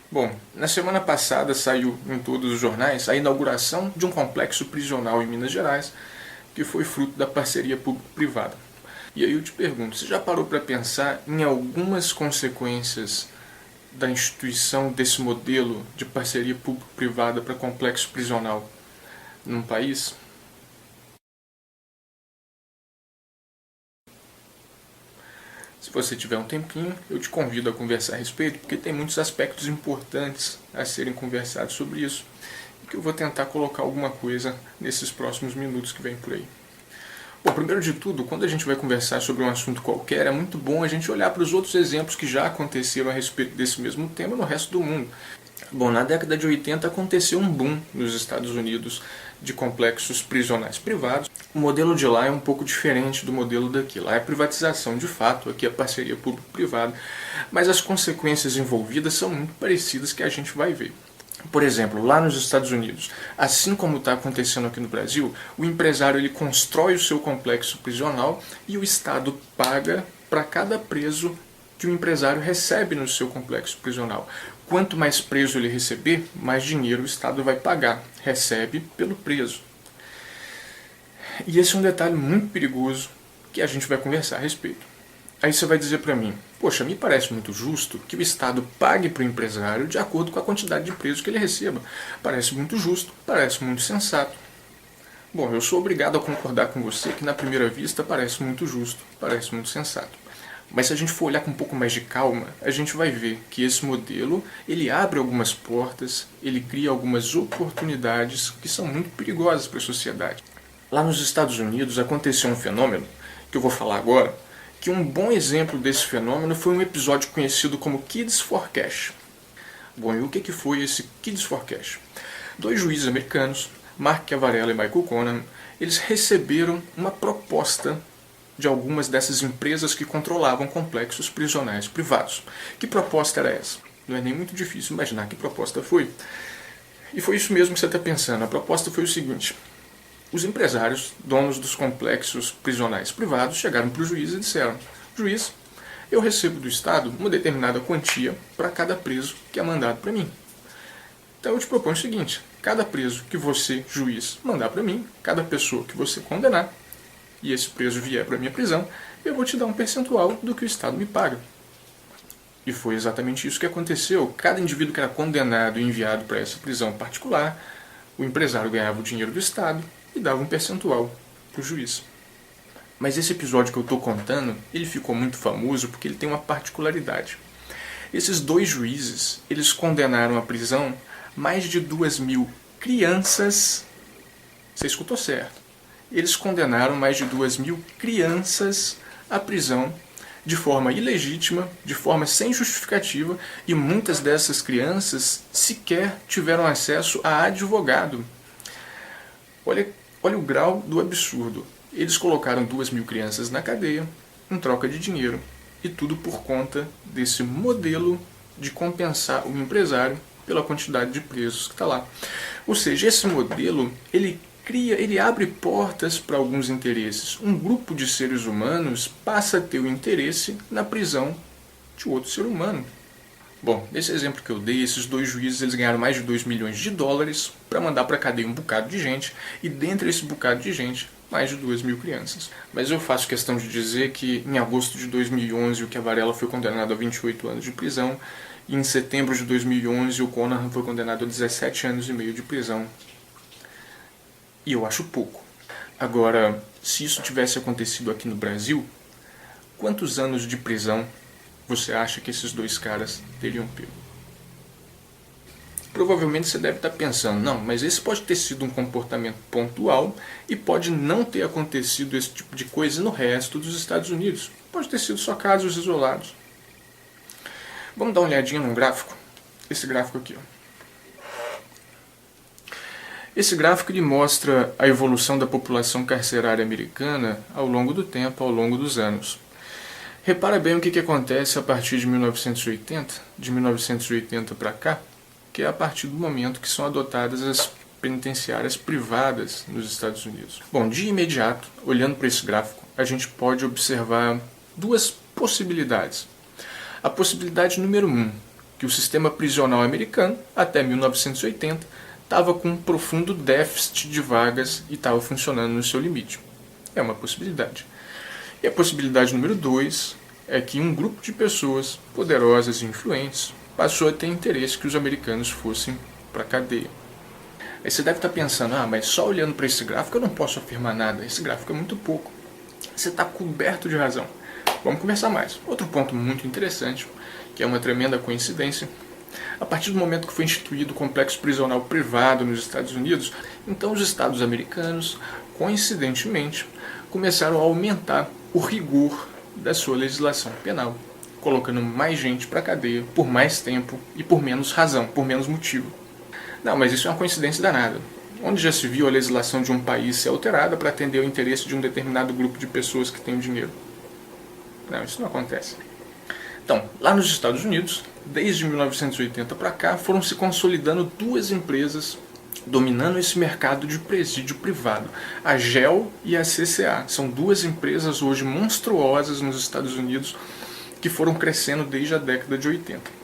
Bom, na semana passada saiu em todos os jornais a inauguração de um complexo prisional em Minas Gerais, que foi fruto da parceria público-privada. E aí eu te pergunto, você já parou para pensar em algumas consequências da instituição desse modelo de parceria público-privada para complexo prisional num país? Se você tiver um tempinho, eu te convido a conversar a respeito, porque tem muitos aspectos importantes a serem conversados sobre isso, e que eu vou tentar colocar alguma coisa nesses próximos minutos que vem por aí. Bom, primeiro de tudo, quando a gente vai conversar sobre um assunto qualquer, é muito bom a gente olhar para os outros exemplos que já aconteceram a respeito desse mesmo tema no resto do mundo. Bom, na década de 80 aconteceu um boom nos Estados Unidos de complexos prisionais privados. O modelo de lá é um pouco diferente do modelo daqui. Lá é privatização de fato, aqui é parceria público-privada, mas as consequências envolvidas são muito parecidas que a gente vai ver. Por exemplo, lá nos Estados Unidos, assim como está acontecendo aqui no Brasil, o empresário ele constrói o seu complexo prisional e o Estado paga para cada preso que o empresário recebe no seu complexo prisional. Quanto mais preso ele receber, mais dinheiro o Estado vai pagar. Recebe pelo preso. E esse é um detalhe muito perigoso que a gente vai conversar a respeito. Aí você vai dizer para mim, poxa, me parece muito justo que o Estado pague para o empresário de acordo com a quantidade de presos que ele receba. Parece muito justo, parece muito sensato. Bom, eu sou obrigado a concordar com você que na primeira vista parece muito justo, parece muito sensato. Mas se a gente for olhar com um pouco mais de calma, a gente vai ver que esse modelo ele abre algumas portas, ele cria algumas oportunidades que são muito perigosas para a sociedade. Lá nos Estados Unidos aconteceu um fenômeno, que eu vou falar agora, que um bom exemplo desse fenômeno foi um episódio conhecido como Kids for Cash. Bom, e o que foi esse Kids for Cash? Dois juízes americanos, Mark Cavarella e Michael Conan, eles receberam uma proposta de algumas dessas empresas que controlavam complexos prisionais privados. Que proposta era essa? Não é nem muito difícil imaginar que proposta foi. E foi isso mesmo que você está pensando. A proposta foi o seguinte: os empresários, donos dos complexos prisionais privados, chegaram para o juiz e disseram: juiz, eu recebo do Estado uma determinada quantia para cada preso que é mandado para mim. Então eu te proponho o seguinte: cada preso que você, juiz, mandar para mim, cada pessoa que você condenar, e esse preso vier para a minha prisão, eu vou te dar um percentual do que o Estado me paga. E foi exatamente isso que aconteceu. Cada indivíduo que era condenado e enviado para essa prisão particular, o empresário ganhava o dinheiro do Estado e dava um percentual para o juiz. Mas esse episódio que eu estou contando, ele ficou muito famoso porque ele tem uma particularidade. Esses dois juízes, eles condenaram à prisão mais de 2.000 crianças. Você escutou certo. Eles condenaram mais de 2.000 crianças à prisão de forma ilegítima, de forma sem justificativa, e muitas dessas crianças sequer tiveram acesso a advogado. Olha o grau do absurdo. Eles colocaram 2.000 crianças na cadeia em troca de dinheiro. E tudo por conta desse modelo de compensar o empresário pela quantidade de presos que está lá. Ou seja, esse modelo ele abre portas para alguns interesses. Um grupo de seres humanos passa a ter o interesse na prisão de outro ser humano. Bom, nesse exemplo que eu dei, esses dois juízes eles ganharam mais de 2 milhões de dólares para mandar para a cadeia um bocado de gente, e dentre esse bocado de gente, mais de 2.000 crianças. Mas eu faço questão de dizer que em agosto de 2011 o Cavarella foi condenado a 28 anos de prisão, e em setembro de 2011 o Conan foi condenado a 17 anos e meio de prisão. E eu acho pouco. Agora, se isso tivesse acontecido aqui no Brasil, quantos anos de prisão você acha que esses dois caras teriam pego? Provavelmente você deve estar pensando, não, mas esse pode ter sido um comportamento pontual e pode não ter acontecido esse tipo de coisa no resto dos Estados Unidos. Pode ter sido só casos isolados. Vamos dar uma olhadinha num gráfico. Esse gráfico aqui, ó. Esse gráfico ele mostra a evolução da população carcerária americana ao longo do tempo, ao longo dos anos. Repara bem o que acontece a partir de 1980, de 1980 para cá, que é a partir do momento que são adotadas as penitenciárias privadas nos Estados Unidos. Bom, de imediato, olhando para esse gráfico, a gente pode observar duas possibilidades. A possibilidade número 1 que o sistema prisional americano, até 1980, estava com um profundo déficit de vagas e estava funcionando no seu limite. É uma possibilidade. E a possibilidade número 2 é que um grupo de pessoas poderosas e influentes passou a ter interesse que os americanos fossem para a cadeia. Aí você deve estar pensando, mas só olhando para esse gráfico eu não posso afirmar nada, esse gráfico é muito pouco. Você está coberto de razão. Vamos conversar mais. Outro ponto muito interessante, que é uma tremenda coincidência, a partir do momento que foi instituído o complexo prisional privado nos Estados Unidos, então os estados americanos, coincidentemente, começaram a aumentar o rigor da sua legislação penal, colocando mais gente para a cadeia por mais tempo e por menos razão, por menos motivo. Não, mas isso é uma coincidência danada. Onde já se viu a legislação de um país ser alterada para atender ao interesse de um determinado grupo de pessoas que tem dinheiro? Não, isso não acontece. Então, lá nos Estados Unidos, desde 1980 para cá, foram se consolidando duas empresas dominando esse mercado de presídio privado. A GEL e a CCA. São duas empresas hoje monstruosas nos Estados Unidos que foram crescendo desde a década de 80.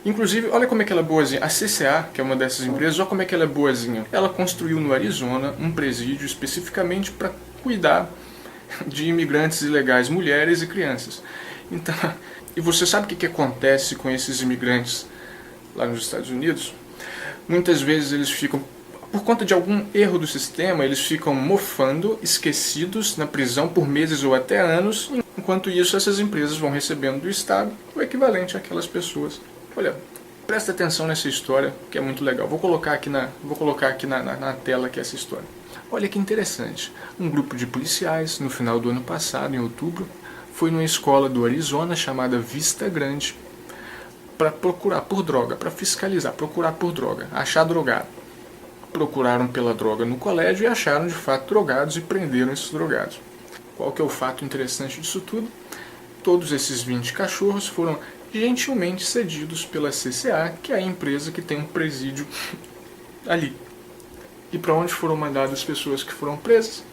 Inclusive, olha como é que ela é boazinha. A CCA, que é uma dessas empresas, olha como é que ela é boazinha. Ela construiu no Arizona um presídio especificamente para cuidar de imigrantes ilegais, mulheres e crianças. Então, e você sabe o que acontece com esses imigrantes lá nos Estados Unidos? Muitas vezes eles ficam, por conta de algum erro do sistema, eles ficam mofando, esquecidos na prisão por meses ou até anos. Enquanto isso, essas empresas vão recebendo do Estado o equivalente àquelas pessoas. Olha, presta atenção nessa história, que é muito legal. Vou colocar aqui na tela aqui essa história. Olha que interessante. Um grupo de policiais, no final do ano passado, em outubro, foi numa escola do Arizona chamada Vista Grande para procurar por droga, para fiscalizar, procurar por droga, achar drogado. Procuraram pela droga no colégio e acharam de fato drogados e prenderam esses drogados. Qual que é o fato interessante disso tudo? Todos esses 20 cachorros foram gentilmente cedidos pela CCA, que é a empresa que tem um presídio ali. E para onde foram mandadas as pessoas que foram presas?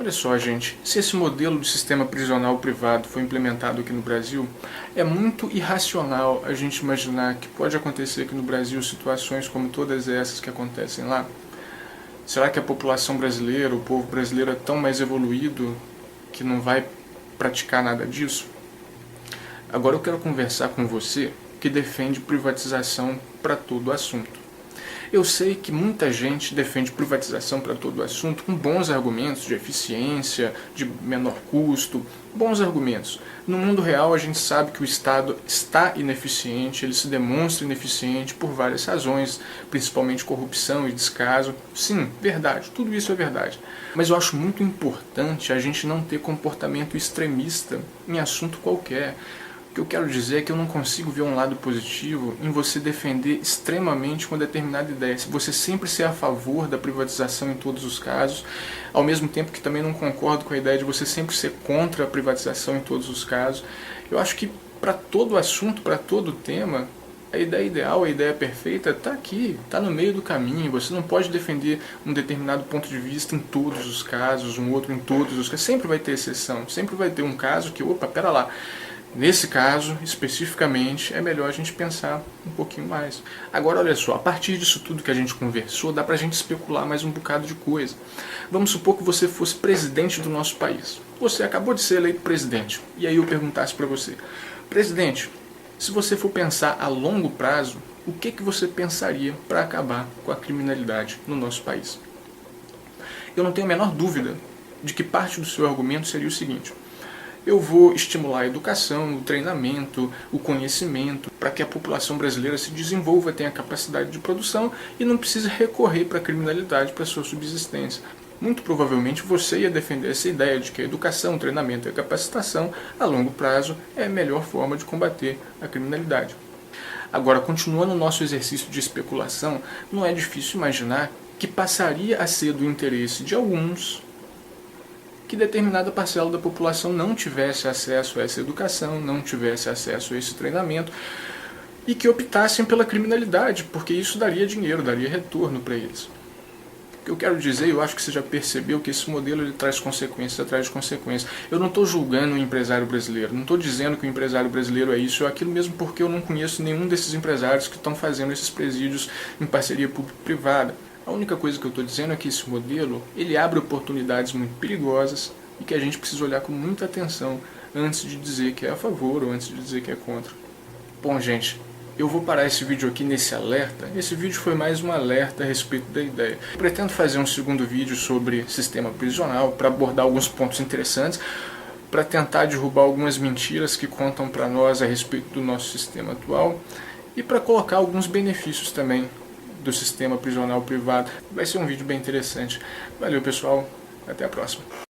Olha só, gente, se esse modelo de sistema prisional privado foi implementado aqui no Brasil, é muito irracional a gente imaginar que pode acontecer aqui no Brasil situações como todas essas que acontecem lá. Será que a população brasileira, o povo brasileiro é tão mais evoluído que não vai praticar nada disso? Agora eu quero conversar com você que defende privatização para todo o assunto. Eu sei que muita gente defende privatização para todo o assunto com bons argumentos de eficiência, de menor custo, bons argumentos. No mundo real a gente sabe que o Estado está ineficiente, ele se demonstra ineficiente por várias razões, principalmente corrupção e descaso. Sim, verdade, tudo isso é verdade. Mas eu acho muito importante a gente não ter comportamento extremista em assunto qualquer. O que eu quero dizer é que eu não consigo ver um lado positivo em você defender extremamente uma determinada ideia. Se você sempre ser a favor da privatização em todos os casos, ao mesmo tempo que também não concordo com a ideia de você sempre ser contra a privatização em todos os casos. Eu acho que para todo assunto, para todo tema, a ideia ideal, a ideia perfeita está aqui, está no meio do caminho. Você não pode defender um determinado ponto de vista em todos os casos, um outro em todos os casos. Sempre vai ter exceção, sempre vai ter um caso que, pera lá, nesse caso, especificamente, é melhor a gente pensar um pouquinho mais. Agora, olha só, a partir disso tudo que a gente conversou, dá pra gente especular mais um bocado de coisa. Vamos supor que você fosse presidente do nosso país. Você acabou de ser eleito presidente. E aí eu perguntasse pra você, presidente, se você for pensar a longo prazo, o que você pensaria para acabar com a criminalidade no nosso país? Eu não tenho a menor dúvida de que parte do seu argumento seria o seguinte: eu vou estimular a educação, o treinamento, o conhecimento, para que a população brasileira se desenvolva, tenha capacidade de produção e não precise recorrer para a criminalidade para sua subsistência. Muito provavelmente você ia defender essa ideia de que a educação, o treinamento e a capacitação, a longo prazo, é a melhor forma de combater a criminalidade. Agora, continuando o nosso exercício de especulação, não é difícil imaginar que passaria a ser do interesse de alguns que determinada parcela da população não tivesse acesso a essa educação, não tivesse acesso a esse treinamento e que optassem pela criminalidade, porque isso daria dinheiro, daria retorno para eles. O que eu quero dizer, eu acho que você já percebeu que esse modelo ele traz consequências atrás de consequências. Eu não estou julgando o empresário brasileiro, não estou dizendo que o empresário brasileiro é isso ou aquilo, mesmo porque eu não conheço nenhum desses empresários que estão fazendo esses presídios em parceria público-privada. A única coisa que eu estou dizendo é que esse modelo ele abre oportunidades muito perigosas e que a gente precisa olhar com muita atenção antes de dizer que é a favor ou antes de dizer que é contra. Bom, gente, eu vou parar esse vídeo aqui nesse alerta. Esse vídeo foi mais um alerta a respeito da ideia. Eu pretendo fazer um segundo vídeo sobre sistema prisional para abordar alguns pontos interessantes, para tentar derrubar algumas mentiras que contam para nós a respeito do nosso sistema atual e para colocar alguns benefícios também do sistema prisional privado. Vai ser um vídeo bem interessante. Valeu, pessoal. Até a próxima.